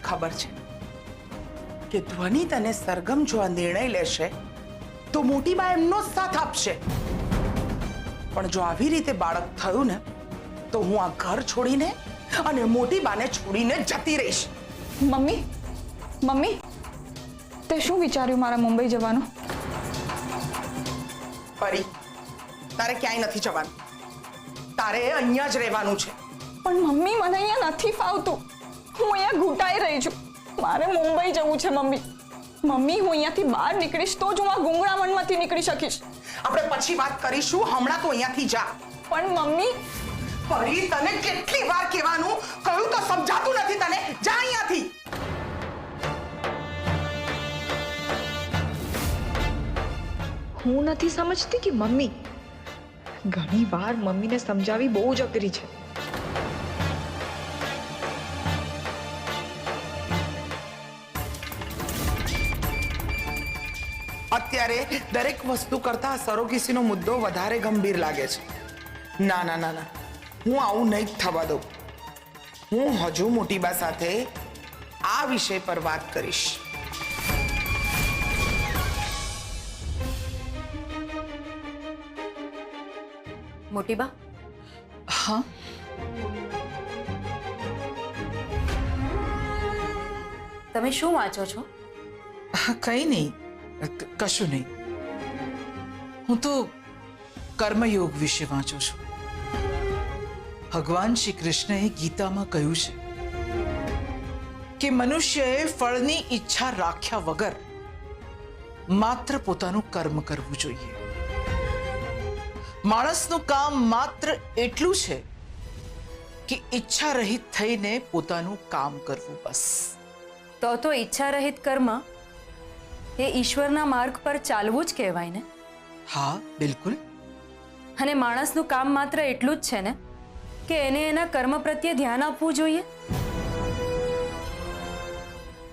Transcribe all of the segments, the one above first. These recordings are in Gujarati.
ખબર છે કે ધ્વનિ અને સરગમ જો આ નિર્ણય લેશે તો મોટી બા એમનો સાથ આપશે, પણ જો આવી રીતે બાળક થયું ને તો હું આ ઘર છોડીને અને મોટી બાને છોડીને જતી રહીશ. મમ્મી, મમ્મી, તે શું વિચાર્યું મારા મુંબઈ જવાનું? પરી, તારે ક્યાંય નથી જવાનું, તારે અહીંયા જ રહેવાનું છે. પણ મમ્મી, મને અહીંયા નથી ફાવતું. હું અહીંયા ઘૂંટાઈ રહી છું. મારે મુંબઈ જવું છે મમ્મી. મમ્મી, હું અહીંયાથી બહાર નીકળીશ તો જ હું આ ગુંગળામણમાંથી નીકળી શકીશ. આપણે પછી વાત કરીશું, હમણાં તો અહીંયાથી જા. પણ મમ્મી, પરી, તને કેટલી વાર કહેવાનું, કહ્યું તો સમજાતું નથી તને. જા અહીંયાથી. હું નથી સમજતી કે મમ્મી? ઘણી વાર મમ્મીને સમજાવી બહુ જ અઘરી છે. અત્યારે દરેક વસ્તુ કરતા સરોગેસીનો મુદ્દો વધારે ગંભીર લાગે છે. ના ના ના ના, હું આવું નહીં થવા દઉં. હું હજુ મોટી બા સાથે આ વિષય પર વાત કરીશ. મોટી બા, હા, તમે શું વાંચો છો? કઈ નહીં, કશું નહીં. હું તો કર્મયોગ વિશે વાંચું છું. ભગવાન શ્રી કૃષ્ણએ ગીતામાં કહ્યું છે કે મનુષ્યએ ફળની ઈચ્છા રાખ્યા વગર માત્ર પોતાનું કર્મ કરવું જોઈએ. માણસનું કામ માત્ર એટલું છે કે ઈચ્છા રહિત થઈને પોતાનું કામ કરવું, બસ. તો ઈચ્છા રહિત કર્મ એ ઈશ્વરના માર્ગ પર ચાલવું જ કહેવાય ને? હા, બિલકુલ. અને માણસનું કામ માત્ર એટલું જ છે ને કે એને એના કર્મ પ્રત્યે ધ્યાન આપવું જોઈએ.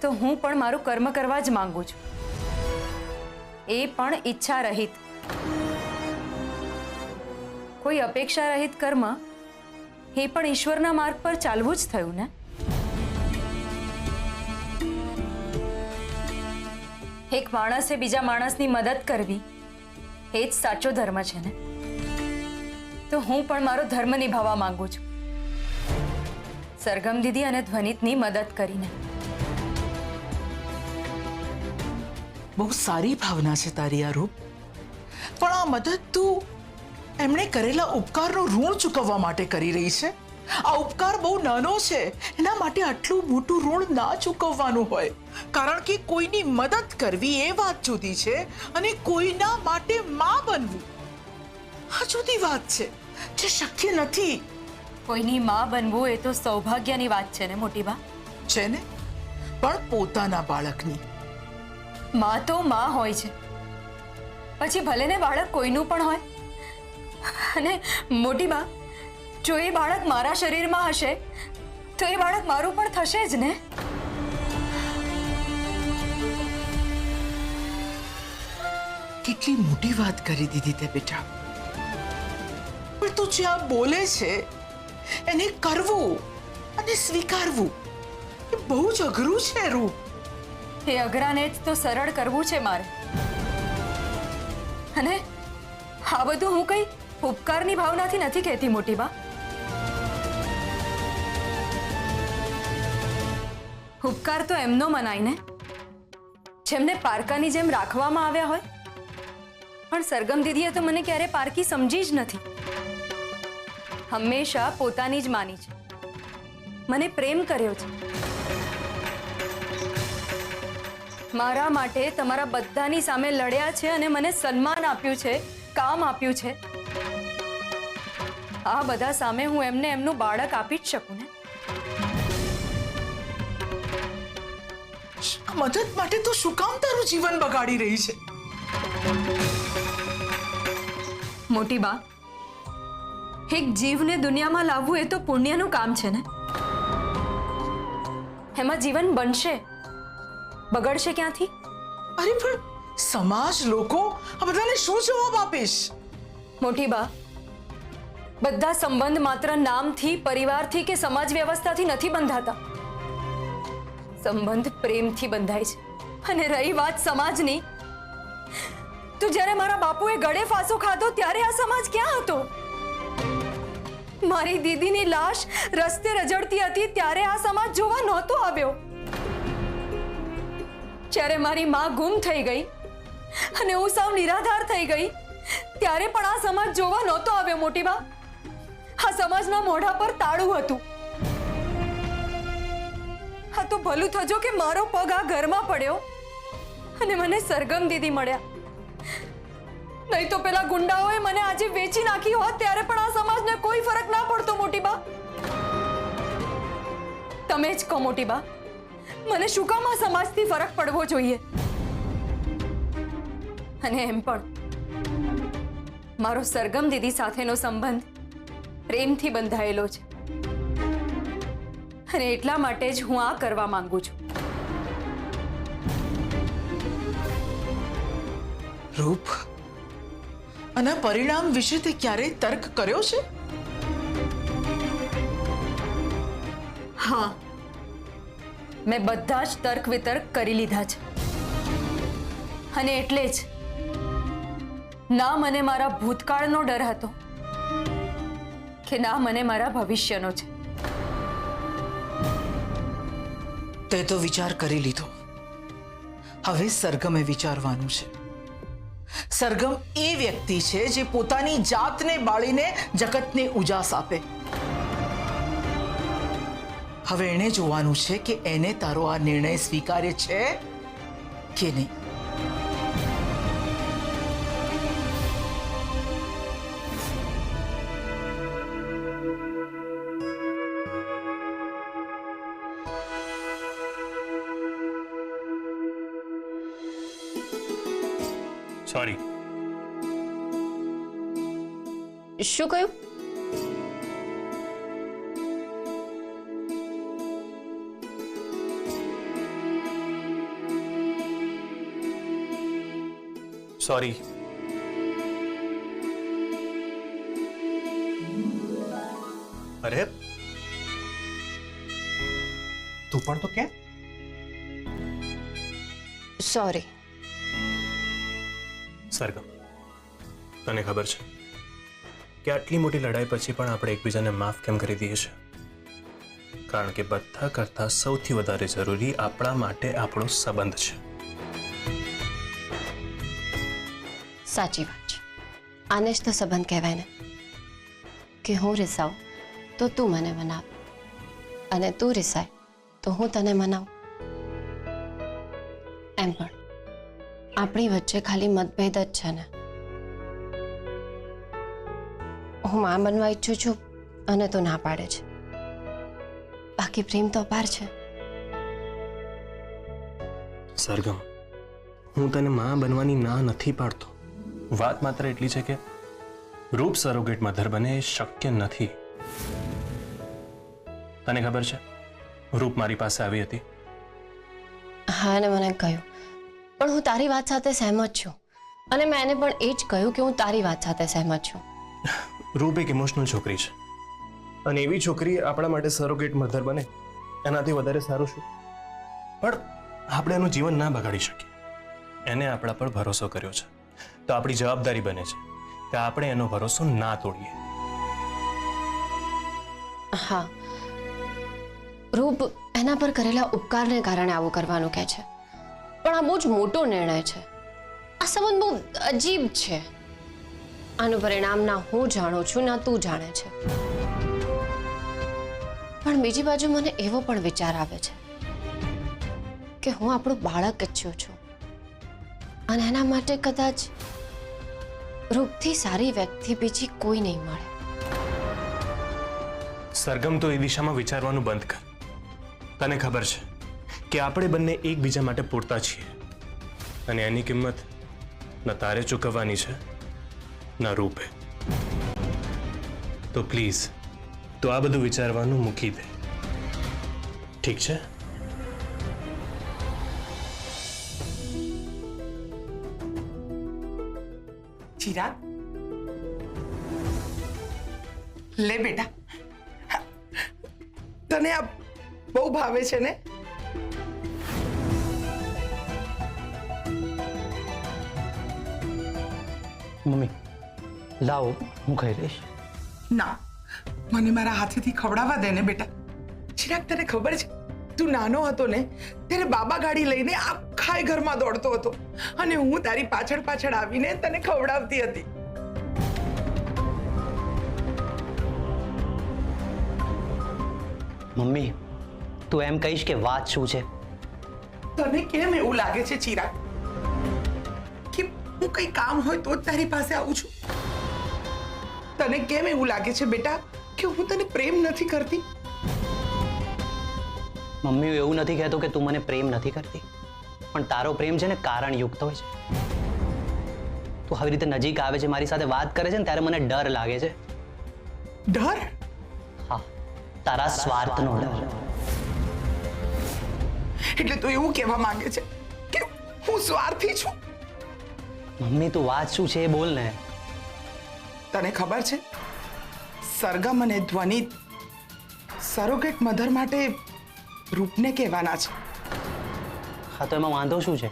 તો હું પણ મારું કર્મ કરવા જ માંગુ છું, એ પણ ઈચ્છા રહિત. કોઈ અપેક્ષા રહિત કર્મ એ પણ ઈશ્વરના માર્ગ પર ચાલવું જ થયું ને? એક માણસે બીજા માણસની મદદ કરવી એ જ સાચો ધર્મ છે ને? તો હું પણ મારો ધર્મ નિભાવવા માંગુ છું, સરગમ દીદી અને ધ્વનિતની મદદ કરીને. બહુ સારી ભાવના છે તારી આ, રૂપ. પણ આ મદદ તું એમણે કરેલા ઉપકારનું ઋણ ચૂકવવા માટે કરી રહી છે. આ ઉપકાર બહુ નાનો છે, એના માટે આટલું મોટું ઋણ ના ચૂકવવાનું હોય. કારણ કે કોઈની મદદ કરવી એ વાત જુદી છે અને કોઈના માટે માં બનવું આ જુદી વાત છે, જે શક્ય નથી. કોઈની માં બનવું એ તો સૌભાગ્યની વાત છે ને મોટી બા? છે ને, પણ પોતાના બાળકની. માં તો માં હોય છે, પછી ભલે ને બાળક કોઈનું પણ હોય. અને મોટી બા, જો એ બાળક મારા શરીરમાં હશે તો એ બાળક મારું પણ થશે જ ને? કેટલી મોટી વાત કરી દીધી તે બેટા. પણ તું જ્યાં બોલે છે એને કરવું અને સ્વીકારવું એ બહુ જ અઘરું છે, રૂપ. એ અઘરાને જ તો સરળ કરવું છે મારે. અને આ બધું હું કઈ ઉપકારની ભાવનાથી નથી કહેતી મોટી બા. ઉપકાર તો એમનો મનાય ને જેમને પારકાની જેમ રાખવામાં આવ્યા હોય. પણ સરગમ દીદીએ તો મને ક્યારે પારકી સમજી જ નથી. હંમેશા પોતાની જ માની છે, મને પ્રેમ કર્યો છે. મારા માટે તમારા બધાની સામે લડ્યા છે અને મને સન્માન આપ્યું છે, કામ આપ્યું છે. આ બધા સામે હું એમને એમનું બાળક આપી જ શકું ને? મદદ માટે તો શું કામ તારું જીવન બગાડી રહી છે? મોટી બા, એક જીવને દુનિયામાં લાવવું એ તો પુણ્યનું કામ છે ને? એમાં જીવન બનશે, બગડશે ક્યાંથી? અરે પણ સમાજ, લોકો આ બધાને શું જવાબ આપીશ? મોટી બા, બધા સંબંધ માત્ર નામથી, પરિવારથી કે સમાજ વ્યવસ્થાથી નથી બંધાતા. સંબંધ પ્રેમથી બંધાય છે. અને રહી વાત સમાજની, તો જ્યારે મારા બાપુએ ગળે ફાંસો ખાધો ત્યારે આ સમાજ ક્યાં હતો? મારી દીદીની લાશ રસ્તે રજડતી હતી ત્યારે આ સમાજ જોવા નહોતો આવ્યો. જ્યારે મારી માં ગુમ થઈ ગઈ અને હું સાવ નિરાધાર થઈ ગઈ ત્યારે પણ આ સમાજ જોવા નહોતો આવ્યો. મોટી બા, આ સમાજના મોઢા પર તાળું હતું. હા તો ભલું થજો કે મારો પગ આ ઘરમાં પડ્યો અને મને સરગમ દીદી મળ્યા. નહીં તો પેલા ગુંડાઓએ મને આજે વેચી નાખી હોત ત્યારે પણ આ સમાજને કોઈ ફરક ના પડતો. મોટી બા, તમે જ કહો મોટી બા, મને શું કામ આ સમાજથી ફરક પડવો જોઈએ? અને એમ પણ મારો સરગમ દીદી સાથેનો સંબંધ પ્રેમથી બંધાયેલો છે અને એટલા માટે જ હું આ કરવા માંગુ છું. રૂપ, અને પરિણામ વિશે તે ક્યારેય તર્ક કર્યો છે? હા, મેં બધા જ તર્ક વિતર્ક કરી લીધા છે. અને એટલે જ ના મને મારા ભૂતકાળનો ડર હતો કે ના મને મારા ભવિષ્યનો છે. તે તો વિચાર કરી લીધો. હવે સરગમે વિચારવાનું છે. સરગમ એ વ્યક્તિ છે જે પોતાની જાતને બાળીને જગતને ઉજાસ આપે. હવે એને જોવાનું છે કે એને તારો આ નિર્ણય સ્વીકાર્ય છે કે નહીં. સોરી. શું કહ્યું? સોરી. અરે તું પણ તો કે સોરી. સરગમ, તને ખબર છે કે આટલી મોટી લડાઈ પછી પણ આપણે એકબીજાને માફ કેમ કરી દઈએ છીએ? કારણ કે બધા કરતાં સૌથી વધારે જરૂરી આપણા માટે આપણો સંબંધ છે. સાચી વાત છે. આને જ તો સંબંધ કહેવાય ને, કે હું રિસાઉં તો તું મને મનાવ અને તું રિસાય તો હું તને મનાવું. એમ પણ આપણી વચ્ચે ખાલી મતભેદ જ છે ને. હું માં બનવા ઈચ્છું છું અને તું ના પાડે છે. બાકી પ્રેમ તો અપાર છે. સરગમ, હું તને માં બનવાની ના નથી પાડતો. વાત માત્ર એટલી છે કે રૂપ સરોગેટ મધર બને એ શક્ય નથી. તને ખબર છે, રૂપ મારી પાસે આવી હતી. હા, અને મને કહ્યું, પણ હું તારી વાત સાથે સહેમત છું અને મેં એને પણ એ જ કહ્યું કે હું તારી વાત સાથે સહેમત છું. રૂપ એક ઇમોશનલ છોકરી છે અને એવી છોકરી આપણા માટે સરોગેટ મધર બને એનાથી વધારે સારું શું? પણ આપણે એનું જીવન ના બગાડી શકીએ. એને આપણા પર ભરોસો કર્યો છે તો આપણી જવાબદારી બને છે કે આપણે એનો ભરોસો ના તોડીએ. હા, રૂપ એના પર કરેલા ઉપકારને કારણે આવું કરવાનું કહે છે, પણ આ બહુ જ મોટો નિર્ણય છે. આ સંબંધ બહુ અજીબ છે. આનું પરિણામ ના હું જાણું છું ના તું જાણે છે. પણ બીજી બાજુ મને એવો પણ વિચાર આવે છે કે હું આપણું બાળક ઈચ્છું છું અને એના માટે કદાચ રૂપથી સારી વ્યક્તિ બીજી કોઈ નહીં મળે. સરગમ, તો એ દિશામાં વિચારવાનું બંધ કર. તને ખબર છે કે આપણે બંને એકબીજા માટે પૂરતા છીએ અને એની કિંમત ન તારે ચૂકવવાની છે ન રૂપે. તો પ્લીઝ તો આ બધું વિચારવાનું મૂકી દે, ઠીક છે? ચિરાગ, લે બેટા, તને આ બહુ ભાવે છે ને? મમ્મી લાવો હું ખાઈ લઈશ. ના, મને મારા હાથેથી ખવડાવવા દે ને બેટા. ચિરાગ, તને ખબર છે તું નાનો હતો ને ત્યારે બાબા ગાડી લઈને આખા ઘરમાં દોડતો હતો અને હું તારી પાછળ પાછળ આવીને તને ખવડાવતી હતી. મમ્મી તું એમ કહીશ કે વાત શું છે? તને કેમ એવું લાગે છે ચિરાગ કે હું કઈ કામ હોય તો જ તારી પાસે આવું છું? તને કેમ એવું લાગે છે બેટા કે હું તને પ્રેમ નથી કરતી? મમ્મી હું એવું નથી કહેતો કે તું મને પ્રેમ નથી કરતી, પણ તારો પ્રેમ છે ને કારણયુક્ત હોય છે. તું આવી રીતે નજીક આવે છે, મારી સાથે વાત કરે છે ને ત્યારે મને ડર લાગે છે. ડર? હા, તારા સ્વાર્થનો ડર. એટલે તું એવું કહેવા માંગે છે કે હું સ્વાર્થી છું? મમ્મી તું વાત શું છે એ બોલ ને. તને ખબર છે સરગમ અને ધ્વનિ સરોગેટ મધર માટે રૂપને કહેવાના છે. હા તો એમાં વાંધો શું છે?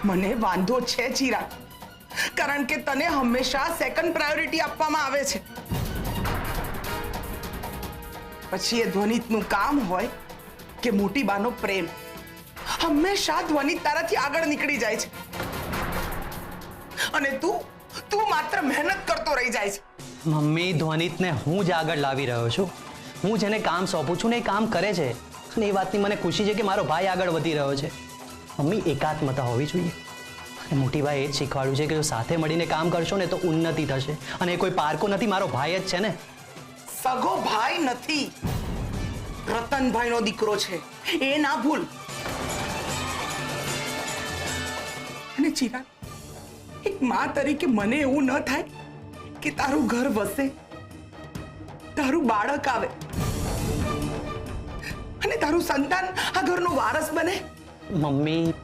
મને વાંધો છે ચિરાગ, કારણ કે તને હંમેશા સેકન્ડ પ્રાયોરિટી આપવામાં આવે છે. પછી એ ધ્વનિતનું કામ હોય કે મોટી બાનો પ્રેમ, હંમેશા ધ્વનિત તારાથી આગળ નીકળી જાય છે અને તું માત્ર મહેનત કરતો રહી જાય છે. મમ્મી ધ્વનિતને હું જ આગળ લાવી રહ્યો છું. હું જેને કામ સોંપું છું ને એ કામ કરે છે અને એ વાતની મને ખુશી છે કે મારો ભાઈ આગળ વધી રહ્યો છે. મમ્મી એકાત્મતા હોવી જોઈએ અને મોટી ભાઈ એ જ શીખવાડ્યું છે કે જો સાથે મળીને કામ કરશો ને તો ઉન્નતિ થશે. અને એ કોઈ પારકો નથી, મારો ભાઈ જ છે ને. સગો ભાઈ નથી, રતનભાઈનો દીકરો છે, એ ના ભૂલ. અને ચિરાગ, એક માં તરીકે મને એવું ન થાય કે તારું ઘર વસે, તારું બાળક આવે અને તારું સંતાન આ ઘરનો વારસ બને. મમ્મી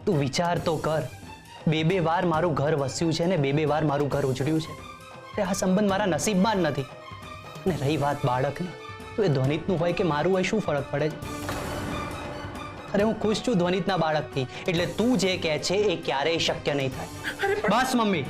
તું વિચાર તો કર, બે વાર મારું ઘર વસ્યું છે ને બે વાર મારું ઘર ઉજળ્યું છે. તે આ સંબંધ મારા નસીબમાં જ નથી. અને રહી વાત બાળકની, તો એ ધ્વનિતનું હોય કે મારું હોય શું ફરક પડે છે? અરે હું ખુશ છું ધ્વનિતના બાળકથી, એટલે તું જે કહે છે એ ક્યારેય શક્ય નહીં થાય. બસ મમ્મી.